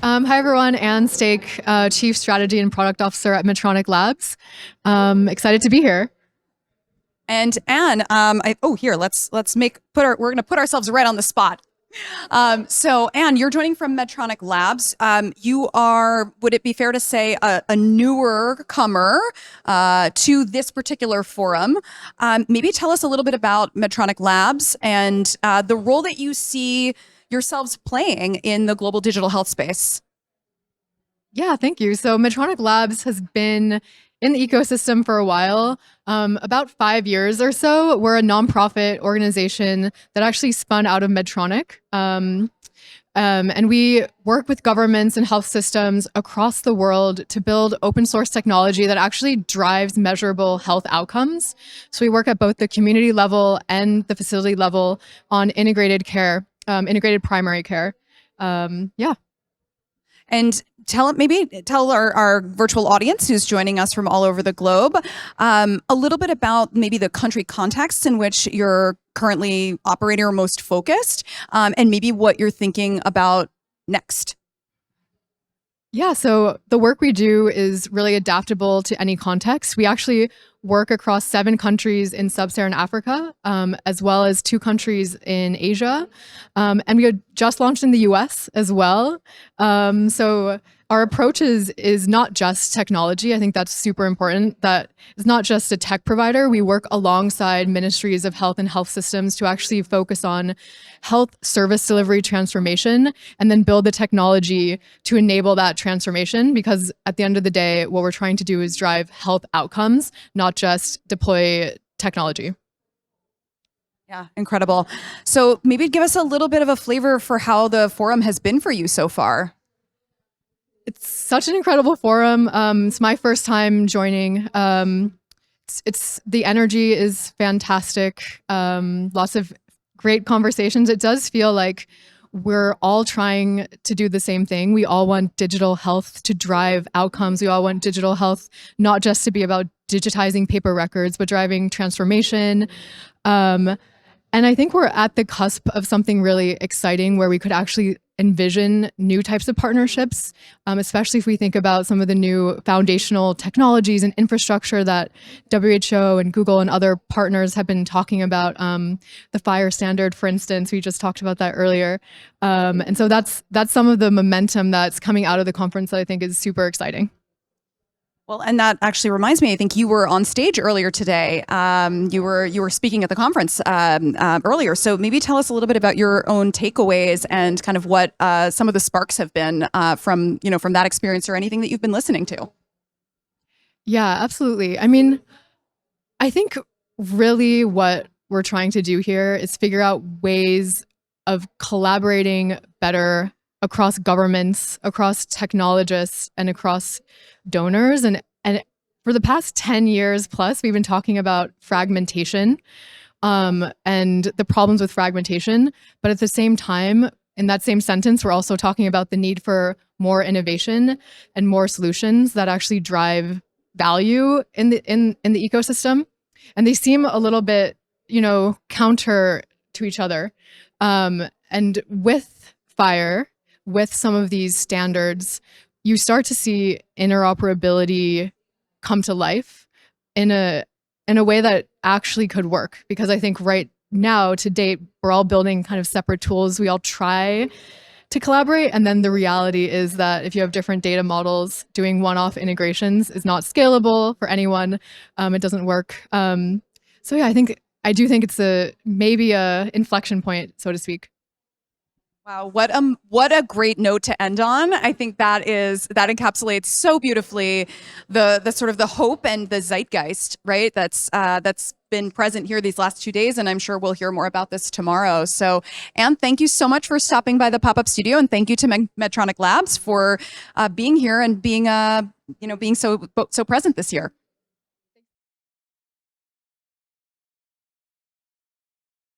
Hi, everyone. Anne Stake, Chief Strategy and Product Officer at Medtronic Labs. Excited to be here. And Anne, we're going to put ourselves right on the spot. So Anne, you're joining from Medtronic Labs. You are, would it be fair to say, a newer comer to this particular forum? Maybe tell us a little bit about Medtronic Labs and the role that you see yourselves playing in the global digital health space. Yeah, thank you. So Medtronic Labs has been in the ecosystem for a while, about 5 years or so. We're a nonprofit organization that actually spun out of Medtronic. And we work with governments and health systems across the world to build open source technology that actually drives measurable health outcomes. So we work at both the community level and the facility level on integrated care, integrated primary care. Yeah. And tell our virtual audience who's joining us from all over the globe a little bit about maybe the country contexts in which you're currently operating or most focused, and maybe what you're thinking about next. Yeah, so the work we do is really adaptable to any context. We actually work across 7 countries in sub-Saharan Africa, as well as 2 countries in Asia. And we had just launched in the US as well. So our approach is not just technology. I think that's super important. That it's not just a tech provider. We work alongside ministries of health and health systems to actually focus on health service delivery transformation and then build the technology to enable that transformation. Because at the end of the day, what we're trying to do is drive health outcomes, not just deploy technology. Yeah, incredible. So maybe give us a little bit of a flavor for how the forum has been for you so far. It's such an incredible forum. It's my first time joining. It's the energy is fantastic. Lots of great conversations. It does feel like we're all trying to do the same thing. We all want digital health to drive outcomes. We all want digital health not just to be about digitizing paper records, but driving transformation. And I think we're at the cusp of something really exciting where we could actually envision new types of partnerships, especially if we think about some of the new foundational technologies and infrastructure that WHO and Google and other partners have been talking about. The FHIR standard, for instance, we just talked about that earlier. And so that's some of the momentum that's coming out of the conference that I think is super exciting. Well, and that actually reminds me, I think you were on stage earlier today. You were speaking at the conference earlier. So maybe tell us a little bit about your own takeaways and kind of what some of the sparks have been from that experience or anything that you've been listening to. Yeah, absolutely. I mean, I think really what we're trying to do here is figure out ways of collaborating better across governments, across technologists, and across donors. And for the past 10 years plus, we've been talking about fragmentation and the problems with fragmentation. But at the same time, in that same sentence, we're also talking about the need for more innovation and more solutions that actually drive value in the ecosystem. And they seem a little bit, counter to each other. And with FHIR, with some of these standards, you start to see interoperability come to life in a way that actually could work. Because I think right now, to date, we're all building kind of separate tools. We all try to collaborate. And then the reality is that if you have different data models, doing one-off integrations is not scalable for anyone. It doesn't work. So yeah, I do think it's maybe a inflection point, so to speak. Wow, what a great note to end on. I think that encapsulates so beautifully the sort of the hope and the zeitgeist, right? That's been present here these last 2 days, and I'm sure we'll hear more about this tomorrow. So, Anne, thank you so much for stopping by the pop-up studio, and thank you to Medtronic Labs for being here and being so present this year.